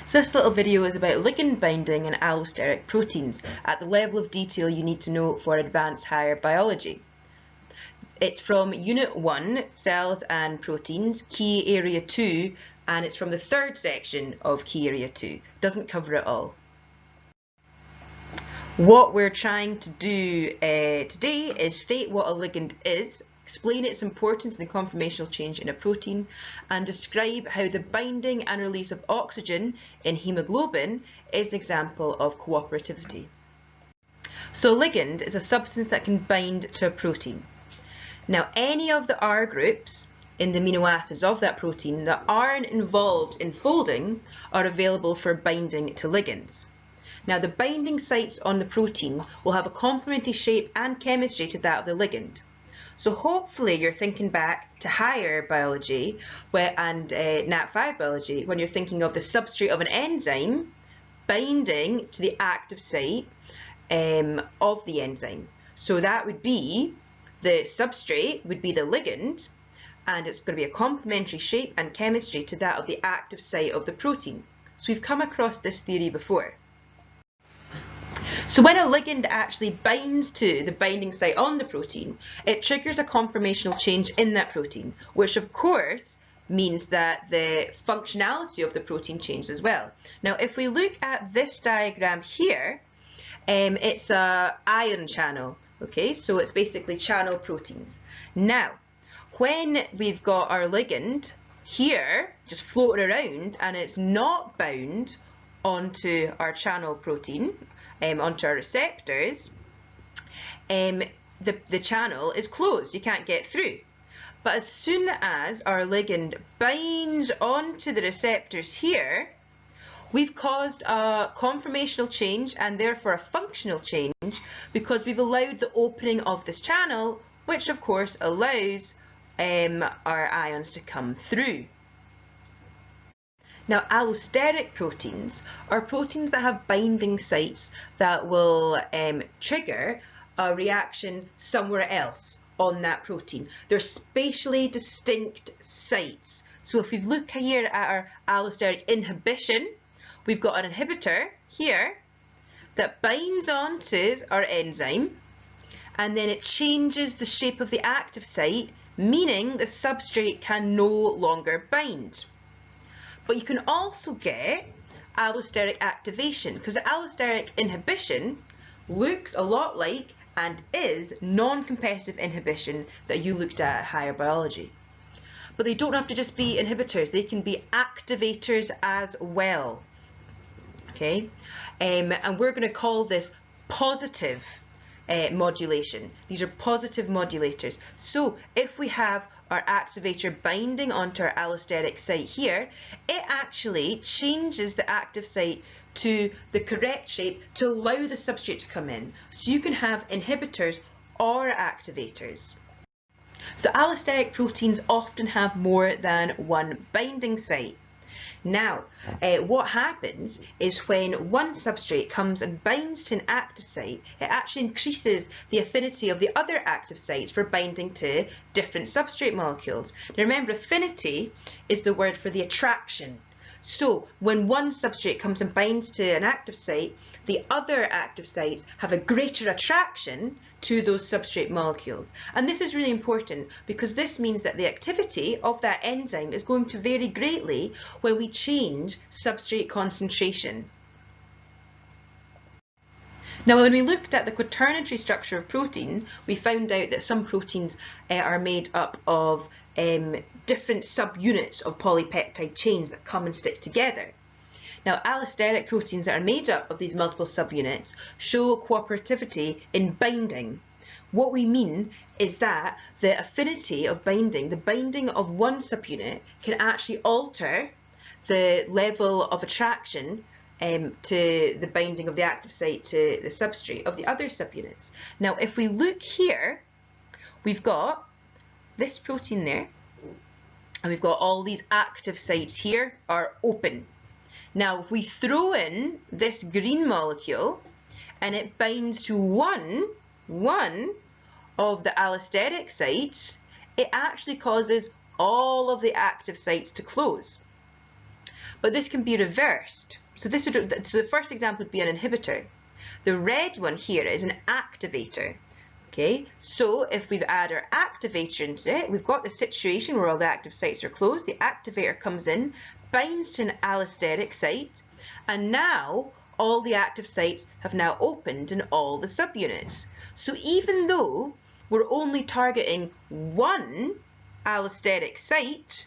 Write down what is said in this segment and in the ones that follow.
So this little video is about ligand binding in allosteric proteins at the level of detail you need to know for advanced higher biology. It's from Unit 1, Cells and Proteins, Key Area 2, and it's from the third section of Key Area 2. Doesn't cover it all. What we're trying to do today is state what a ligand is, explain its importance in the conformational change in a protein, and describe how the binding and release of oxygen in hemoglobin is an example of cooperativity. So ligand is a substance that can bind to a protein. Now, any of the R groups in the amino acids of that protein that aren't involved in folding are available for binding to ligands. Now, the binding sites on the protein will have a complementary shape and chemistry to that of the ligand. So hopefully you're thinking back to higher biology and Nat 5 biology when you're thinking of the substrate of an enzyme binding to the active site of the enzyme. So that would be the substrate would be the ligand, and it's going to be a complementary shape and chemistry to that of the active site of the protein. So we've come across this theory before. So when a ligand actually binds to the binding site on the protein, it triggers a conformational change in that protein, which of course means that the functionality of the protein changes as well. Now, if we look at this diagram here, it's an ion channel, okay? So it's basically channel proteins. Now, when we've got our ligand here, just floating around, and it's not bound onto our channel protein, onto our receptors, the channel is closed. You can't get through. But as soon as our ligand binds onto the receptors here, we've caused a conformational change and therefore a functional change because we've allowed the opening of this channel, which of course allows our ions to come through. Now, allosteric proteins are proteins that have binding sites that will trigger a reaction somewhere else on that protein. They're spatially distinct sites. So if we look here at our allosteric inhibition, we've got an inhibitor here that binds onto our enzyme, and then it changes the shape of the active site, meaning the substrate can no longer bind. But you can also get allosteric activation, because the allosteric inhibition looks a lot like and is non-competitive inhibition that you looked at higher biology. But they don't have to just be inhibitors, they can be activators as well. Okay, and we're going to call this positive modulation. These are positive modulators. So if we have our activator binding onto our allosteric site here, it actually changes the active site to the correct shape to allow the substrate to come in. So you can have inhibitors or activators. So allosteric proteins often have more than one binding site. Now, what happens is when one substrate comes and binds to an active site, it actually increases the affinity of the other active sites for binding to different substrate molecules. Now remember, affinity is the word for the attraction. So when one substrate comes and binds to an active site, the other active sites have a greater attraction to those substrate molecules. And this is really important because this means that the activity of that enzyme is going to vary greatly when we change substrate concentration. Now, when we looked at the quaternary structure of protein, we found out that some proteins are made up of different subunits of polypeptide chains that come and stick together. Now, allosteric proteins that are made up of these multiple subunits show cooperativity in binding. What we mean is that the affinity of binding, the binding of one subunit, can actually alter the level of attraction to the binding of the active site to the substrate of the other subunits. Now, if we look here, we've got this protein there, and we've got all these active sites here are open. Now, if we throw in this green molecule and it binds to one of the allosteric sites, it actually causes all of the active sites to close. but this can be reversed. So the first example would be an inhibitor. The red one here is an activator. Okay, so if we've added our activator into it, we've got the situation where all the active sites are closed, the activator comes in, binds to an allosteric site, and now all the active sites have now opened in all the subunits. So even though we're only targeting one allosteric site,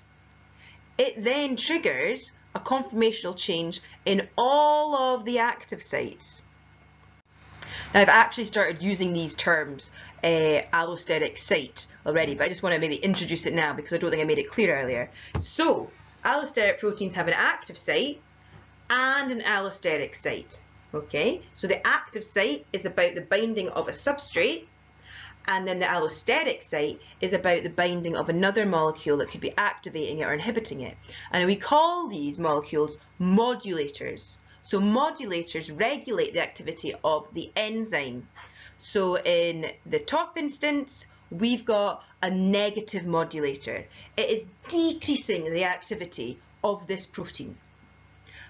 it then triggers a conformational change in all of the active sites. Now I've actually started using these terms, allosteric site, already, but I just want to maybe introduce it now because I don't think I made it clear earlier. So allosteric proteins have an active site and an allosteric site. Okay, so the active site is about the binding of a substrate, and then the allosteric site is about the binding of another molecule that could be activating it or inhibiting it. And we call these molecules modulators. So modulators regulate the activity of the enzyme. So in the top instance, we've got a negative modulator. It is decreasing the activity of this protein.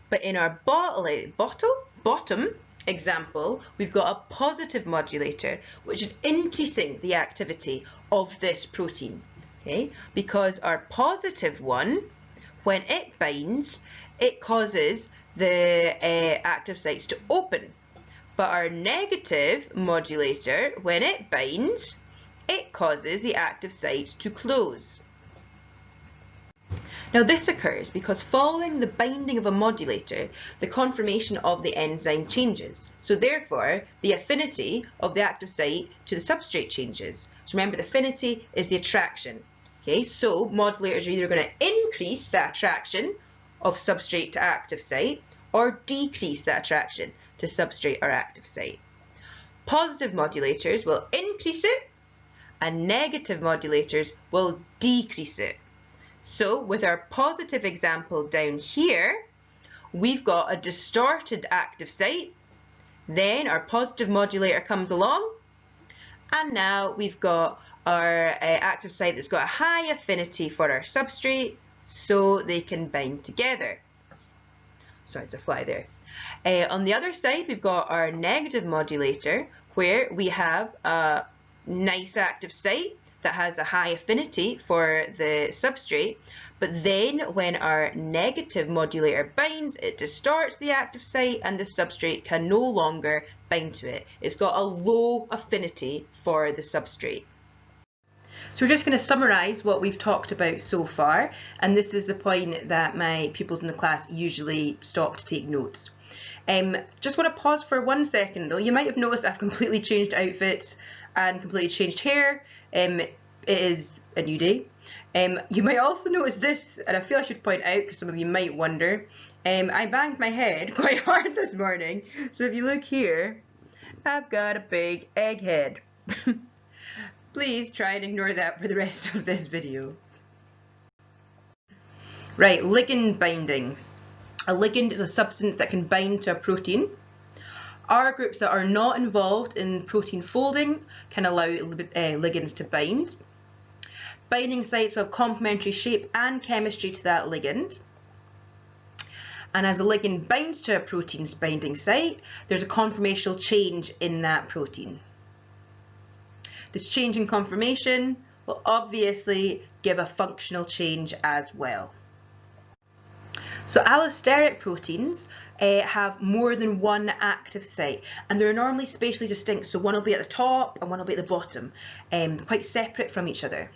But in our bottom example, we've got a positive modulator, which is increasing the activity of this protein. Okay? Because our positive one, when it binds, it causes the active sites to open. But our negative modulator, when it binds, it causes the active sites to close. Now this occurs because following the binding of a modulator, the conformation of the enzyme changes. So therefore, the affinity of the active site to the substrate changes. So remember, the affinity is the attraction. Okay, so modulators are either going to increase the attraction of substrate to active site or decrease the attraction to substrate or active site. Positive modulators will increase it and negative modulators will decrease it. So with our positive example down here, we've got a distorted active site, then our positive modulator comes along, and now we've got our active site that's got a high affinity for our substrate, so they can bind together. Sorry, it's a fly there. On the other side, we've got our negative modulator, where we have a nice active site that has a high affinity for the substrate, but then when our negative modulator binds, it distorts the active site and the substrate can no longer bind to it. It's got a low affinity for the substrate. So we're just going to summarise what we've talked about so far, and this is the point that my pupils in the class usually stop to take notes. Just want to pause for 1 second though. You might have noticed I've completely changed outfits and completely changed hair. It is a new day. You might also notice this, and I feel I should point out because some of you might wonder, I banged my head quite hard this morning. So if you look here, I've got a big egg head. Please try and ignore that for the rest of this video. Right, ligand binding. A ligand is a substance that can bind to a protein. R groups that are not involved in protein folding can allow ligands to bind. Binding sites will have complementary shape and chemistry to that ligand. And as a ligand binds to a protein's binding site, there's a conformational change in that protein. This change in conformation will obviously give a functional change as well. So allosteric proteins have more than one active site, and they're normally spatially distinct, so one will be at the top and one will be at the bottom, quite separate from each other.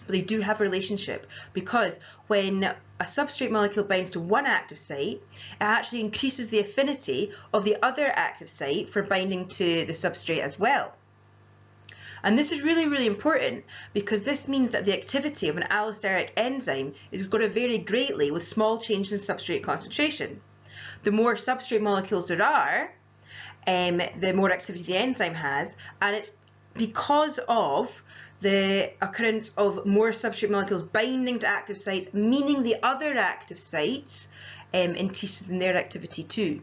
But they do have a relationship, because when a substrate molecule binds to one active site, it actually increases the affinity of the other active site for binding to the substrate as well. And this is really, really important, because this means that the activity of an allosteric enzyme is going to vary greatly with small changes in substrate concentration. The more substrate molecules there are, the more activity the enzyme has, and it's because of the occurrence of more substrate molecules binding to active sites, meaning the other active sites increases in their activity too.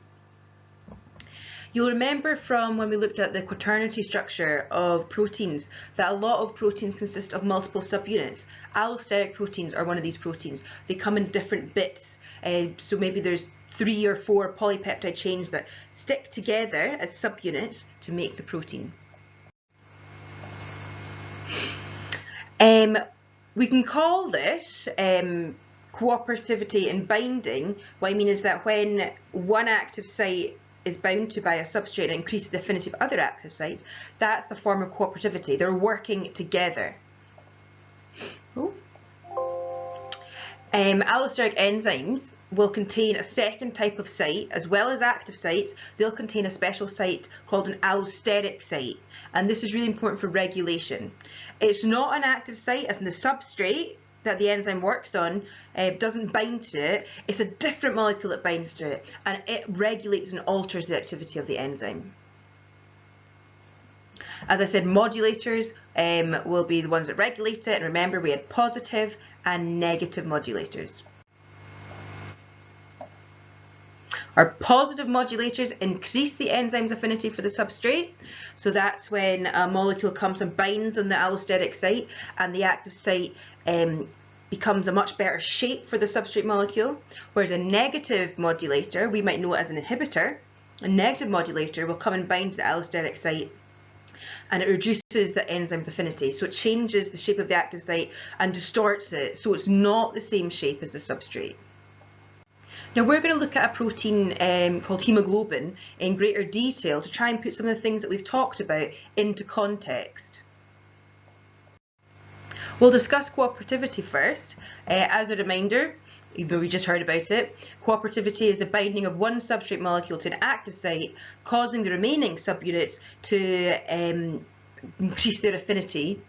You'll remember from when we looked at the quaternary structure of proteins that a lot of proteins consist of multiple subunits. Allosteric proteins are one of these proteins. They come in different bits So maybe there's 3 or 4 polypeptide chains that stick together as subunits to make the protein. We can call this cooperativity in binding. What I mean is that when one active site is bound to by a substrate and increases the affinity of other active sites, that's a form of cooperativity. They're working together. Oh. Allosteric enzymes will contain a second type of site, as well as active sites. They'll contain a special site called an allosteric site, and this is really important for regulation. It's not an active site, as in the substrate that the enzyme works on doesn't bind to it. It's a different molecule that binds to it, and it regulates and alters the activity of the enzyme. As I said, modulators will be the ones that regulate it, and remember we had positive and negative modulators. Our positive modulators increase the enzyme's affinity for the substrate, so that's when a molecule comes and binds on the allosteric site and the active site becomes a much better shape for the substrate molecule, whereas a negative modulator, we might know it as an inhibitor, a negative modulator will come and bind to the allosteric site and it reduces the enzyme's affinity, so it changes the shape of the active site and distorts it, so it's not the same shape as the substrate. Now we're going to look at a protein called hemoglobin in greater detail to try and put some of the things that we've talked about into context. We'll discuss cooperativity first. As a reminder, even though we just heard about it, cooperativity is the binding of one substrate molecule to an active site, causing the remaining subunits to increase their affinity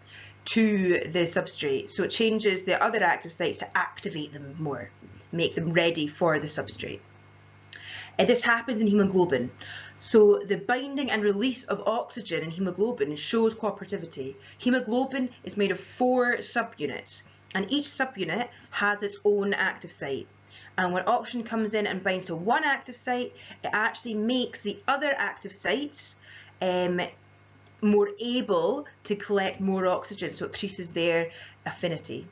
to the substrate. So it changes the other active sites to activate them more, make them ready for the substrate. This happens in hemoglobin. So the binding and release of oxygen in hemoglobin shows cooperativity. Hemoglobin is made of 4 subunits, and each subunit has its own active site. And when oxygen comes in and binds to one active site, it actually makes the other active sites more able to collect more oxygen, so it increases their affinity.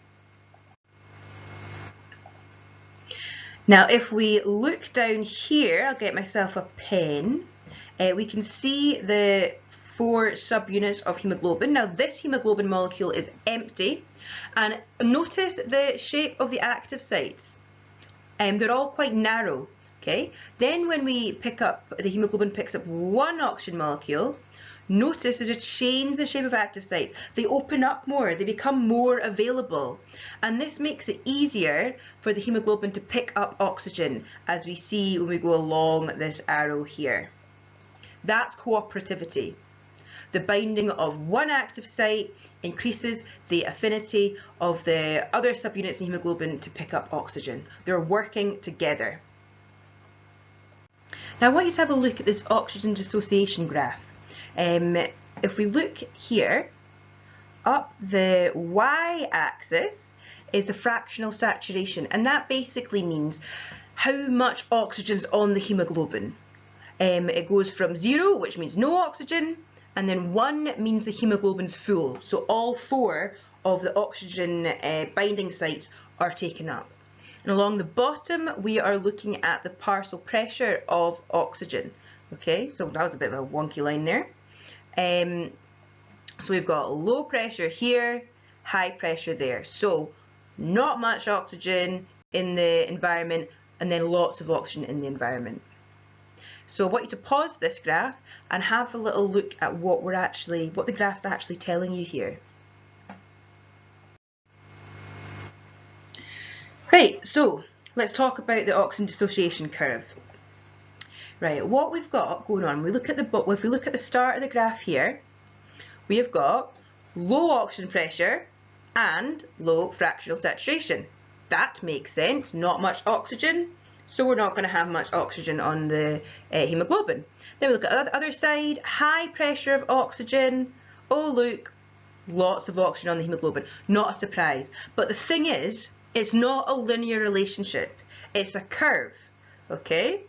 Now if we look down here, I'll get myself a pen, we can see the 4 subunits of hemoglobin. Now this hemoglobin molecule is empty, and notice the shape of the active sites. They're all quite narrow, okay? Then when we pick up, the hemoglobin picks up one oxygen molecule, notice there's a change in the shape of active sites. They open up more, they become more available. And this makes it easier for the hemoglobin to pick up oxygen, as we see when we go along this arrow here. That's cooperativity. The binding of one active site increases the affinity of the other subunits in hemoglobin to pick up oxygen. They're working together. Now I want you to have a look at this oxygen dissociation graph. If we look here, up the y-axis is the fractional saturation, and that basically means how much oxygen is on the hemoglobin. It goes from 0, which means no oxygen, and then 1 means the hemoglobin's full, so all 4 of the oxygen binding sites are taken up. And along the bottom we are looking at the parcel pressure of oxygen. Okay, so that was a bit of a wonky line there. So we've got low pressure here, high pressure there. So not much oxygen in the environment, and then lots of oxygen in the environment. So I want you to pause this graph and have a little look at what the graph's actually telling you here. Right, so let's talk about the oxygen dissociation curve. Right, what we've got going on, if we look at the start of the graph here, we have got low oxygen pressure and low fractional saturation. That makes sense, not much oxygen, so we're not going to have much oxygen on the hemoglobin. Then we look at the other side, high pressure of oxygen, oh look, lots of oxygen on the hemoglobin, not a surprise. But the thing is, it's not a linear relationship, it's a curve, okay?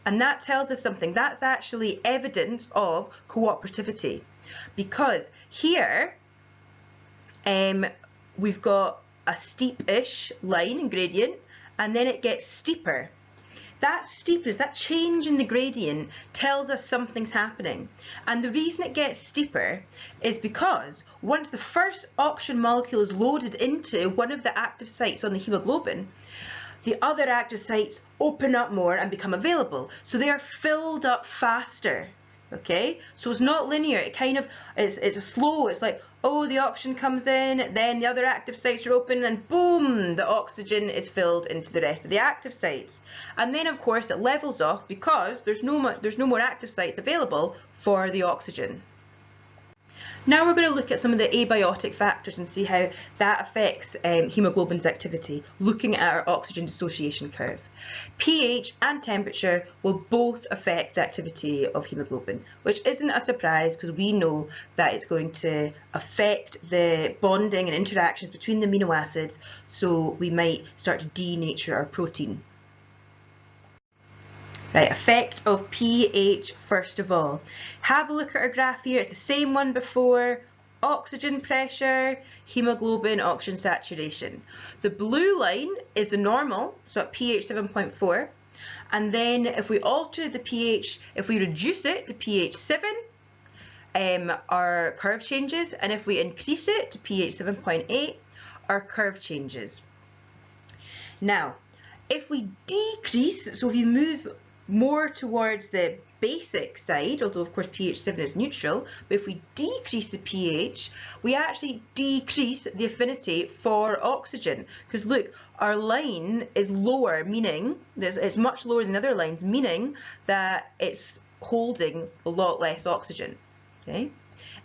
And that tells us something. That's actually evidence of cooperativity, because here we've got a steep-ish line and gradient, and then it gets steeper. That steepness, that change in the gradient tells us something's happening. And the reason it gets steeper is because once the first oxygen molecule is loaded into one of the active sites on the hemoglobin, the other active sites open up more and become available. So they are filled up faster. Okay, so it's not linear. It kind of it's a slow. It's like, oh, the oxygen comes in, then the other active sites are open, and boom, the oxygen is filled into the rest of the active sites. And then of course it levels off because there's no more active sites available for the oxygen. Now we're going to look at some of the abiotic factors and see how that affects hemoglobin's activity, looking at our oxygen dissociation curve. pH and temperature will both affect the activity of hemoglobin, which isn't a surprise because we know that it's going to affect the bonding and interactions between the amino acids, so we might start to denature our protein. Right, effect of pH first of all. Have a look at our graph here. It's the same one before. Oxygen pressure, hemoglobin, oxygen saturation. The blue line is the normal, so at pH 7.4. And then if we alter the pH, if we reduce it to pH 7, our curve changes. And if we increase it to pH 7.8, our curve changes. Now, if we decrease, so if you move more towards the basic side, although of course pH 7 is neutral, but if we decrease the pH, we actually decrease the affinity for oxygen. Because look, our line is lower, meaning it's much lower than the other lines, meaning that it's holding a lot less oxygen. Okay?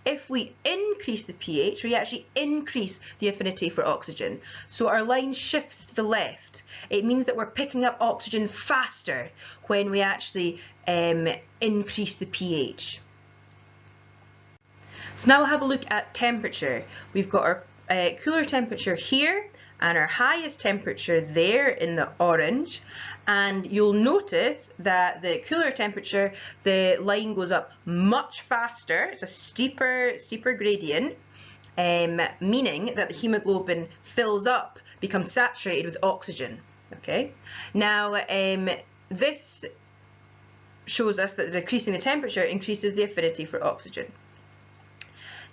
If we increase the pH, we actually increase the affinity for oxygen. So our line shifts to the left. It means that we're picking up oxygen faster when we actually increase the pH. So now we'll have a look at temperature. We've got our cooler temperature here and our highest temperature there in the orange. And you'll notice that the cooler temperature, the line goes up much faster. It's a steeper gradient, meaning that the hemoglobin fills up, becomes saturated with oxygen. Okay. Now, this shows us that decreasing the temperature increases the affinity for oxygen.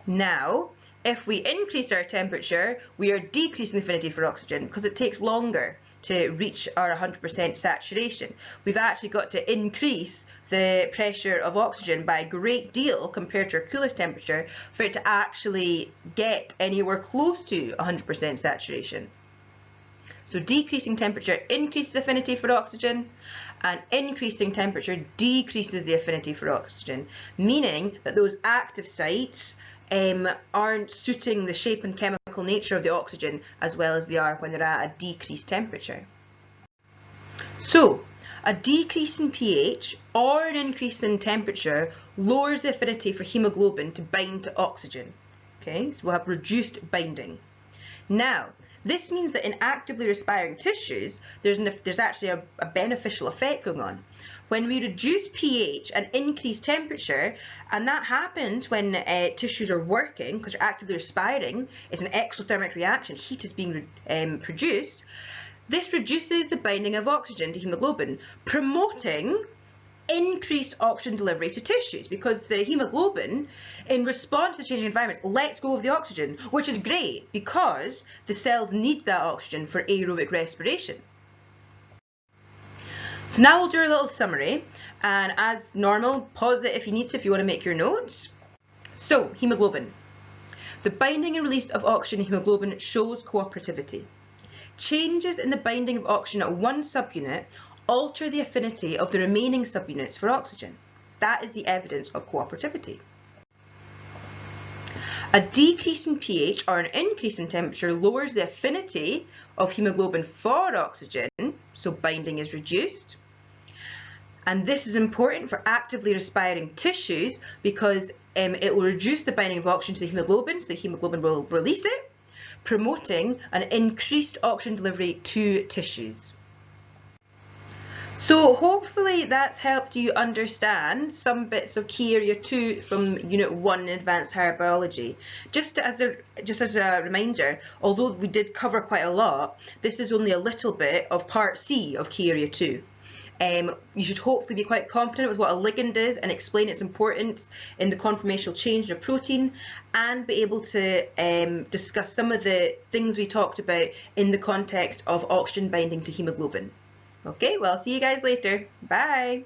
Now, if we increase our temperature, we are decreasing the affinity for oxygen because it takes longer to reach our 100% saturation. We've actually got to increase the pressure of oxygen by a great deal compared to our coolest temperature for it to actually get anywhere close to 100% saturation. So decreasing temperature increases affinity for oxygen, and increasing temperature decreases the affinity for oxygen, meaning that those active sites aren't suiting the shape and chemical nature of the oxygen as well as they are when they're at a decreased temperature. So, a decrease in pH or an increase in temperature lowers the affinity for hemoglobin to bind to oxygen. Okay, so we'll have reduced binding. Now, this means that in actively respiring tissues, there's actually a beneficial effect going on. When we reduce pH and increase temperature, and that happens when tissues are working, because you're actively respiring, it's an exothermic reaction, heat is being produced, this reduces the binding of oxygen to hemoglobin, promoting increased oxygen delivery to tissues, because the hemoglobin, in response to changing environments, lets go of the oxygen, which is great because the cells need that oxygen for aerobic respiration. So now we'll do a little summary, and as normal, pause it if you need to, if you want to make your notes. So, hemoglobin. The binding and release of oxygen in hemoglobin shows cooperativity. Changes in the binding of oxygen at one subunit alter the affinity of the remaining subunits for oxygen. That is the evidence of cooperativity. A decrease in pH or an increase in temperature lowers the affinity of hemoglobin for oxygen, so binding is reduced. And this is important for actively respiring tissues because it will reduce the binding of oxygen to the hemoglobin, so the hemoglobin will release it, promoting an increased oxygen delivery to tissues. So hopefully that's helped you understand some bits of key area 2 from Unit 1 in Advanced Higher Biology. Just as a reminder, although we did cover quite a lot, this is only a little bit of Part C of key area 2. You should hopefully be quite confident with what a ligand is and explain its importance in the conformational change in a protein, and be able to discuss some of the things we talked about in the context of oxygen binding to hemoglobin. Okay, well, see you guys later. Bye.